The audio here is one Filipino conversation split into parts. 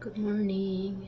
Good morning.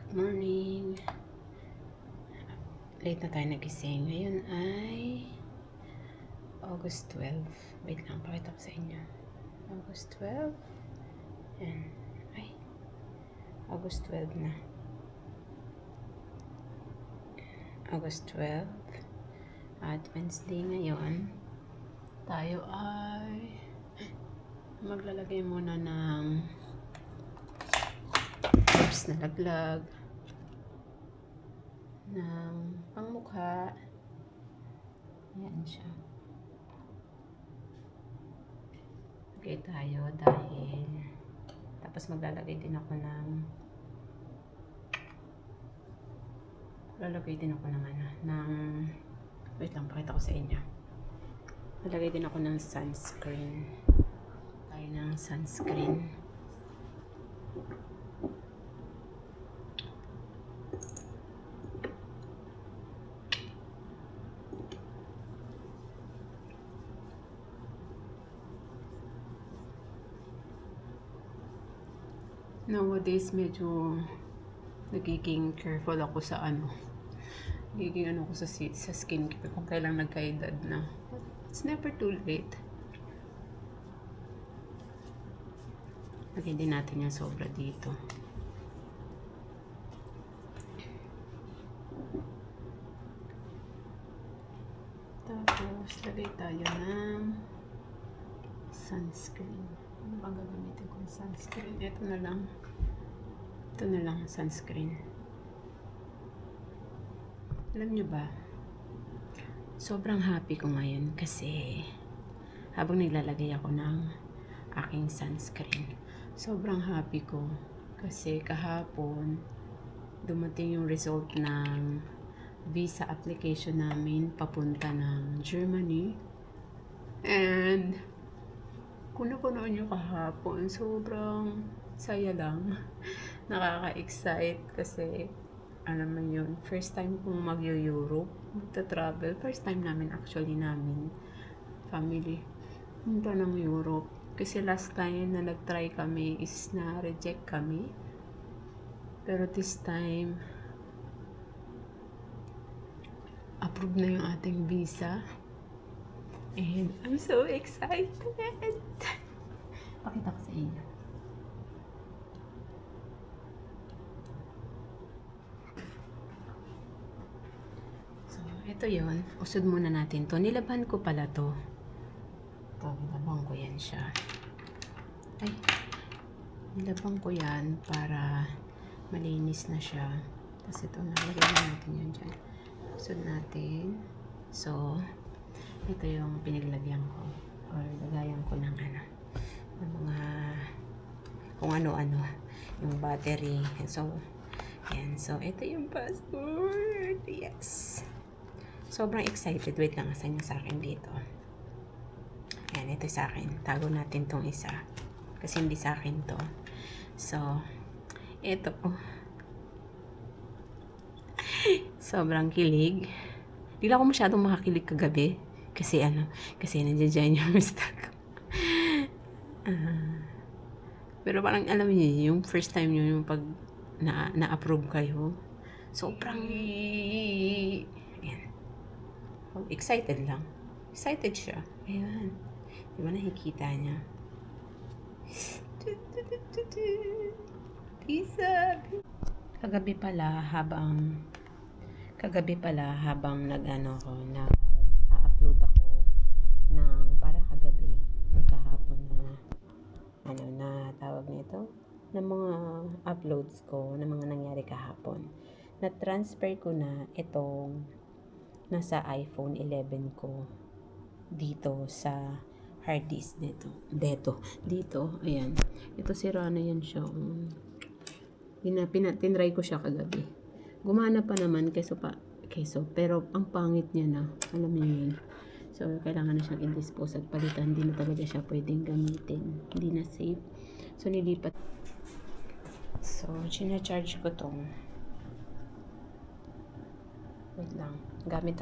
Good morning. Late na tayo nagising. Ngayon ay August 12. Wait lang, pakita ko sa inyo. August 12. Yan. Ay, August 12 na. August 12. At Wednesday ngayon. Tayo ay maglalagay muna ng tips na laglag ng pangmukha. Ayan siya. Okay tayo dahil tapos maglalagay din ako ng wait lang, pakita ko sa inyo. Lalagay din ako ng sunscreen. Tayo ng sunscreen. Nowadays, medyo nagiging careful ako sa nagiging ako sa skincare kung kailang nagkaedad na. But it's never too late. Lagyan din natin yung sobra dito. Tapos, lagay tayo ng sunscreen. Ano bang gagamitin kong sunscreen? Ito na lang sunscreen. Alam nyo ba, sobrang happy ko ngayon kasi habang naglalagay ako ng aking sunscreen, sobrang happy ko kasi kahapon dumating yung result ng visa application namin papunta ng Germany. And kung napanood nyo kahapon, sobrang saya lang. Nakaka-excite kasi alam mo yun, first time kong mag-Europe, magta-travel. First time namin family, punta ng Europe. Kasi last time na nag-try kami is na-reject kami. Pero this time, approve na yung ating visa. And I'm so excited. Pakita ko sa inyo. So, ito yun. Usod muna natin to. Nilaban ko pala to. Ito, nilaban ko yan siya. Ay, nilabang ko yan para malinis na siya. Tapos ito, nalagay na natin yan dyan. Sunod natin. So, ito yung pinaglagyan ko. Or lagayan ko ng ano, ng mga kung ano-ano. Yung battery. So, yan. So, ito yung password. Yes. Sobrang excited. Wait lang, asan yung sa akin dito. Yan, ito sa akin. Tago natin tong isa. Kasi hindi sa akin to. So, ito. Sobrang kilig. Hindi lang ako masyadong makakilig kagabi. Kasi kasi nandiyan dyan yung stock ko. Pero parang alam niyo, yung first time nyo yung pag na-approve kayo, sobrang, ayan. Excited lang. Excited siya. Ayan. Di ba nakikita niya? Pisa! Kagabi pala habang nag-upload ako ng para kagabi or kahapon na tawag nito ng mga uploads ko ng mga nangyari kahapon. Na-transfer ko na itong nasa iPhone 11 ko dito sa hard disk dito, ayan. Ito sira na yan siya. Tinry ko siya kagabi. Gumana pa naman pero ang pangit niya na. Alam niyo yun. So, kailangan na siyang i-dispose at palitan. Hindi na talaga siya pwedeng gamitin. Hindi na safe. So, nilipat. So, charge ko tong. Wait lang. Gamit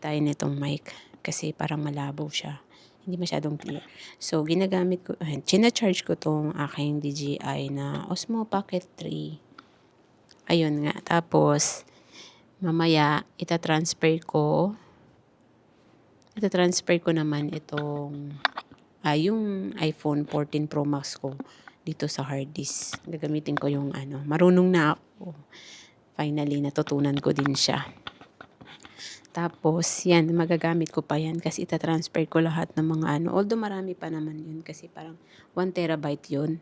tayo nitong mic. Kasi parang malabo siya. Hindi masyadong clear. So, charge ko tong aking DJI na Osmo Pocket 3. Ayun nga. Tapos, mamaya, itatransfer ko naman itong, yung iPhone 14 Pro Max ko dito sa hard disk. Gagamitin ko yung marunong na ako. Finally, natutunan ko din siya. Tapos, yan, magagamit ko pa yan kasi itatransfer ko lahat ng mga although marami pa naman yun kasi parang 1 terabyte yun.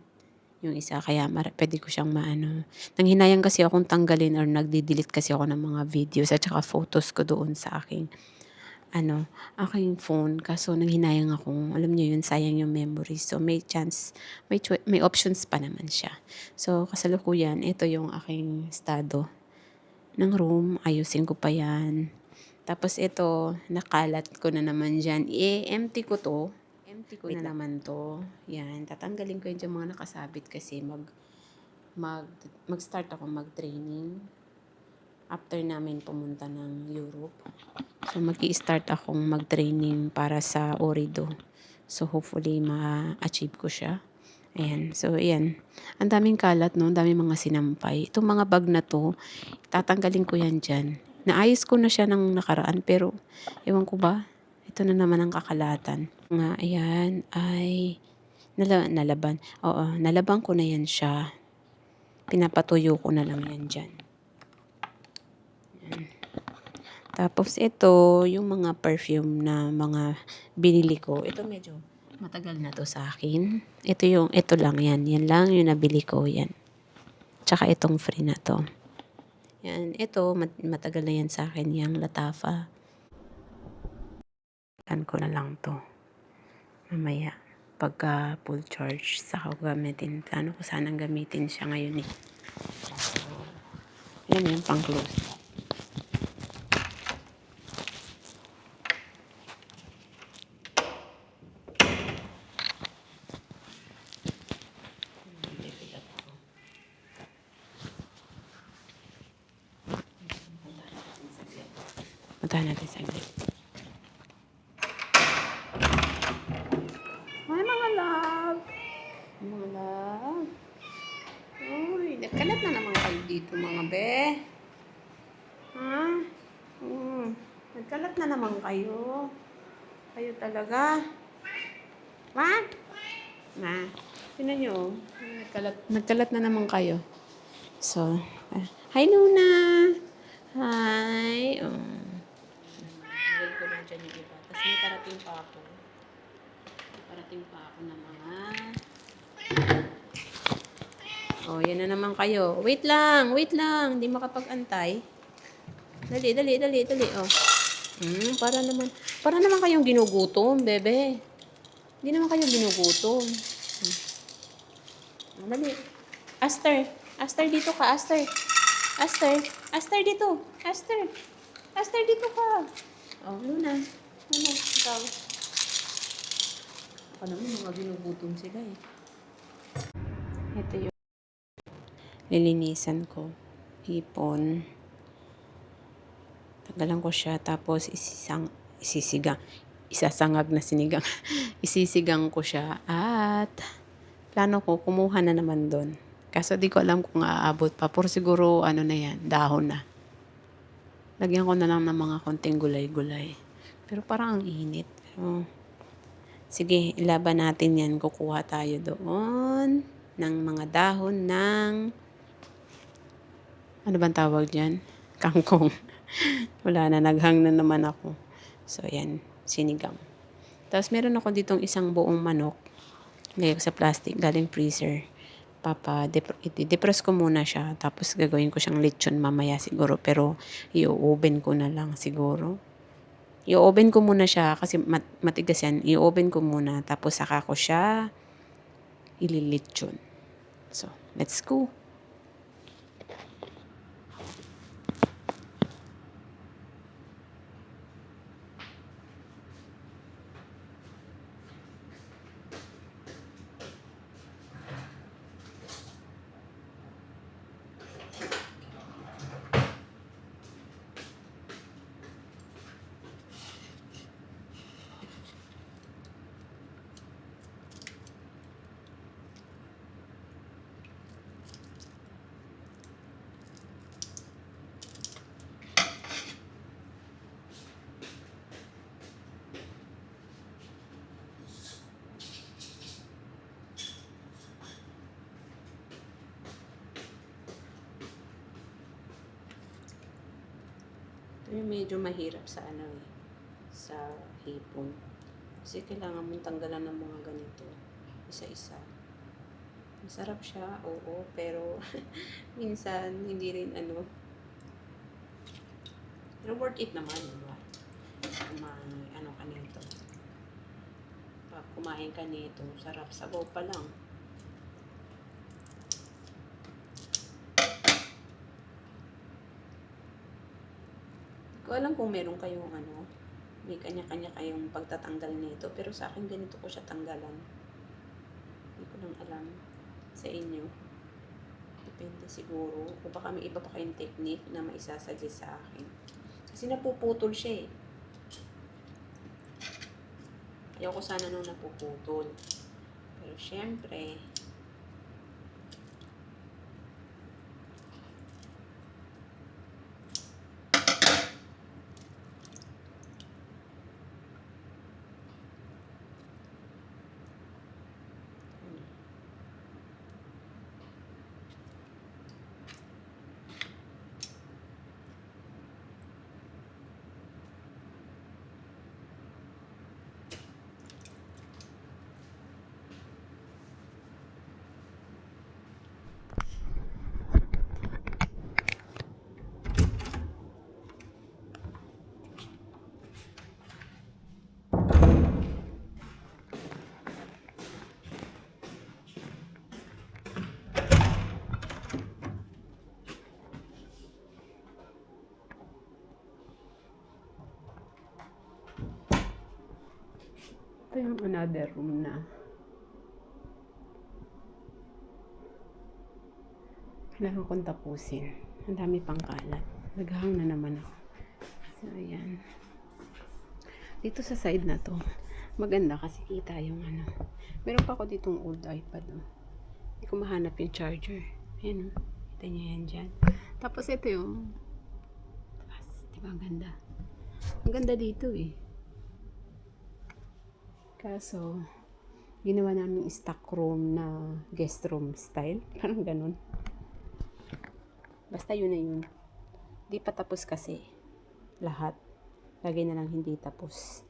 Yung isa, kaya pwede ko siyang nanghinayang kasi akong tanggalin or nagdi-delete kasi ako ng mga videos at saka photos ko doon sa aking phone. Kaso nanghinayang akong, alam niyo yun, sayang yung memories. So, may options pa naman siya. So, kasalukuyan, ito yung aking estado ng room. Ayusin ko pa yan. Tapos ito, nakalat ko na naman dyan. Empty ko to. Empty ko na naman to. Yan, tatanggalin ko yung mga nakasabit kasi mag-start ako mag-training after namin pumunta ng Europe. So, mag-i-start akong mag-training para sa Orido. So, hopefully, ma-achieve ko siya. Ayan. So, ayan. Ang daming kalat, no? Ang daming mga sinampay. Itong mga bag na to, tatanggalin ko yan dyan. Naayos ko na siya ng nakaraan, pero, ewan ko ba? Ito na naman ang kakalatan. Ayan, ay, nalaban. Oo, nalaban ko na yan siya. Pinapatuyo ko na lang yan dyan. Ayan. Tapos ito, yung mga perfume na mga binili ko. Ito medyo matagal na to sa akin. Ito lang yan. Yan lang yung nabili ko, yan. Tsaka itong free na to. Yan, ito matagal na yan sa akin, yung Latafa. Tan ko na lang to. Mamaya, pagka full charge, saka ko gamitin. Plano ko sanang gamitin siya ngayon eh. So, yan yung pang-close. Puntahan natin saglit. Hi mga love! Mga love! Uy, nagkalat na naman kayo dito mga be. Ha? Nagkalat na naman kayo. Kayo talaga. Ma? Tignan nyo. Nagkalat na naman kayo. So, hi Luna! Hi! Nilagay ko na dyan yung iba. Tapos may parating pa ako. Magdadating pa ako ng mga... Oh, yan na naman kayo. Wait lang. Hindi makapag-antay. Dali. Oh. Para naman kayong ginugutom, bebe. Hindi naman kayo ginugutom. Dali. Aster, dito ka, Aster. Aster, dito. Aster, dito ka. Oh, Luna, ikaw. Ako naman, mga ginugutom sila eh. Ito yung lilinisan ko. Hipon. Tagalan ko siya, tapos isasangag na sinigang. Isisigang ko siya at plano ko, kumuha na naman doon. Kaso di ko alam kung aabot pa. Por siguro, ano na yan, dahon na. Lagyan ko na lang ng mga konting gulay-gulay. Pero parang ang init. Pero, sige, ilaban natin yan. Kukuha tayo doon ng mga dahon ng... Ano bang tawag dyan? Kangkong. Wala na, naghang na naman ako. So, yan, sinigang. Tapos, meron ako ditong isang buong manok. Lagay ko sa plastic, galing freezer. Depress ko muna siya. Tapos, gagawin ko siyang lechon mamaya siguro. Pero, i-oven ko na lang siguro. I-oven ko muna siya kasi matigas yan. I-oven ko muna. Tapos, saka ko siya ililechon. So, let's go. Ito yung medyo mahirap sa sa hipon. Kasi kailangan mong tanggalan ng mga ganito. Isa-isa. Masarap siya, oo, pero minsan hindi rin pero worth it naman, diba? Ka nito. Pag kumain ka nito, sarap, sabaw pa lang. Ko alam kung meron kayong may kanya-kanya kayong pagtatanggal nito, pero sa akin ganito ko siya tanggalan. Hindi ko lang alam sa inyo. Depende siguro. O baka may iba pa kayong technique na maisasuggest sa akin. Kasi napuputol siya eh. Ayaw ko sana nung napuputol. Pero syempre, ito yung another room na kailangan kong tapusin. Ang dami pang kalat. Naghahang na naman ako. So, ayan. Dito sa side na to, maganda kasi kita yung Meron pa ako ditong old iPad. Hindi ko mahanap yung charger. Ayan, kita nyo yan dyan. Tapos ito yung diba ang ganda? Ang ganda dito eh. Kaso, ginawa namin stock room na guest room style. Parang ganun. Basta yun na yun. Di pa tapos kasi. Lahat. Lagay na lang hindi tapos.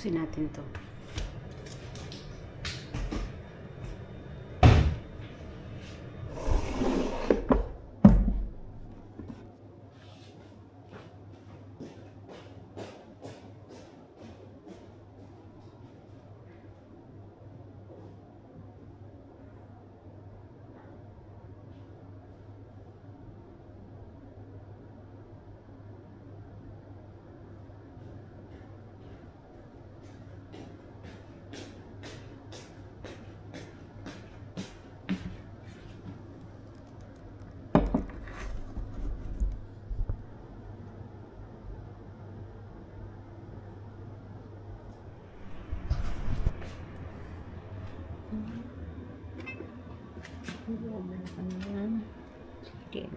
Buksin natin to. Sige.